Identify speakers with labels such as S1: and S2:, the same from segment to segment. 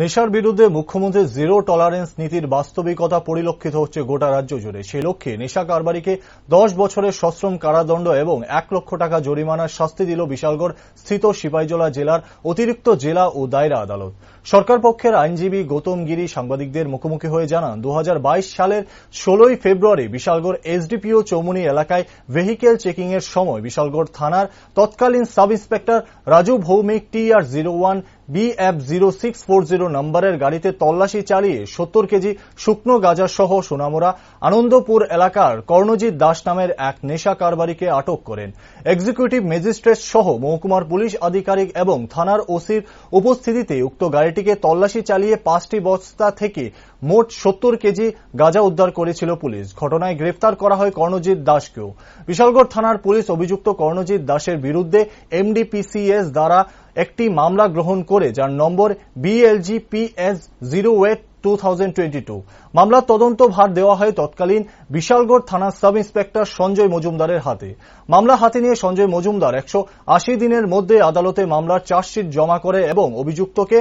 S1: নেশার বিরুদ্ধে মুখ্যমন্ত্রীর জিরো টলারেন্স নীতির বাস্তবিকতা পরিলক্ষিত হচ্ছে গোটা রাজ্য জুড়ে। সেই লক্ষ্যে নেশা কারবারিকে 10 বছরের সশ্রম কারাদণ্ড এবং 1 লক্ষ টাকা জরিমানার শাস্তি দিল বিশালগড় স্থিত সিপাহীজলা জেলার অতিরিক্ত জেলা ও দায়রা আদালত। সরকার পক্ষের আইনজীবী গৌতম গিরি সাংবাদিকদের মুখোমুখি হয়ে জানান, 2022 সালের 16 ফেব্রুয়ারি বিশালগড় এসডিপিও চৌমুনি এলাকায় ভেহিকেল চেকিং এর সময় বিশালগড় থানার তৎকালীন sub inspector Raju Bhowmik TR01 BF0640 নম্বরের গাড়িতে তল্লাশি চালিয়ে 70 কেজি শুকনো গাঁজা সহ সোনামুড়া আনন্দপুর এলাকার কর্ণজিৎ দাস নামের এক নেশা কারবারিকে আটক করেন। এক্সিকিউটিভ ম্যাজিস্ট্রেট সহ মহকুমার পুলিশ আধিকারিক এবং থানার ওসির উপস্থিতিতে উক্ত গাড়িটিকে তল্লাশি চালিয়ে 5টি বস্তা থেকে মোট 70 কেজি গাঁজা উদ্ধার করেছিল পুলিশ। ঘটনায় গ্রেফতার করা হয় কর্ণজিৎ দাসকেও। বিশালগড় থানার পুলিশ অভিযুক্ত কর্ণজিৎ দাসের বিরুদ্ধে MDPCS দ্বারা একটি মামলা গ্রহণ করে, যার নম্বর BLG-PS-08-2022। মামলার তদন্ত ভার দেওয়া হয় তৎকালীন বিশালগড় থানার সাব ইন্সপেক্টর সঞ্জয় মজুমদারের হাতে। মামলা হাতে নিয়ে সঞ্জয় মজুমদার 180 দিনের মধ্যে আদালতে মামলার চার্জশিট জমা করে এবং অভিযুক্তকে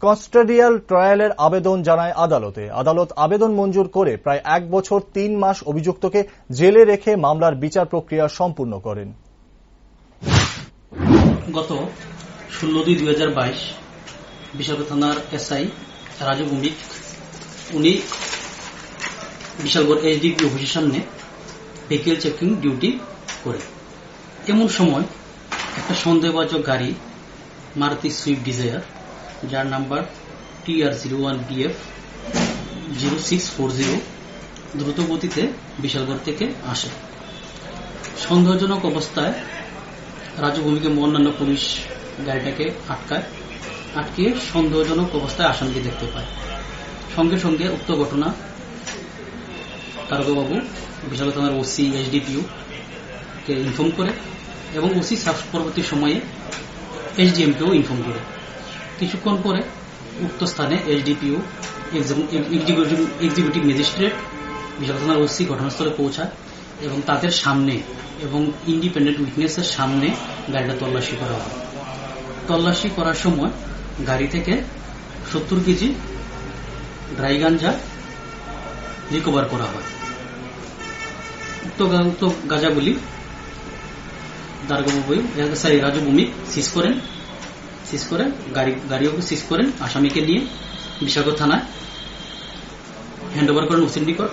S1: কাস্টোডিয়াল ট্রায়ালের আবেদন জানায় আদালতে। আদালত আবেদন মঞ্জুর করে প্রায় 1 বছর 3 মাস অভিযুক্তকে জেলে রেখে মামলার বিচার প্রক্রিয়া সম্পূর্ণ করেন।
S2: গত 16/2/2022 বিশালগড় থানার SI রাজু ভৌমিক উনি বিশালগড় SDP অফিসের সামনে ভেহিকেল চেকিং ডিউটি করে। এমন সময় একটা সন্দেহভাজন গাড়ি মারুতি সুইফট ডিজায়ার, যার নাম্বার TR01 BF0640 দ্রুত গতিতে বিশালগড় থেকে আসে। সন্দেহজনক অবস্থায় রাজু ভৌমিক এবং অন্যান্য পুলিশ গাড়িটাকে আটকিয়ে সন্দেহজনক অবস্থায় আসামিকে দেখতে পায়। সঙ্গে সঙ্গে উক্ত ঘটনা দারোগাবাবু বিশালগড় থানার ওসি SDPO কে ইনফর্ম করে এবং ওসি পরবর্তী সময়ে SDM কেও ইনফর্ম করে। কিছুক্ষণ পরে উক্ত স্থানে SDPO এক্সিকিউটিভ ম্যাজিস্ট্রেট বিশালগড় থানার ওসি ঘটনাস্থলে পৌঁছায় এবং তাদের সামনে এবং ইন্ডিপেন্ডেন্ট উইটনেসের সামনে গাড়িটা তল্লাশি করা হয়। তল্লাশি করার সময় গাড়ি থেকে 70 কেজি ড্রাই গাঞ্জা রিকভার করা হয়। উক্ত গাঁজাগুলি রাজু ভৌমিক সিজ করে গাড়িও সিজ করেন। আসামিকে নিয়ে বিশালগড় থানায় হ্যান্ড ওভার করেন ওসির নিকট।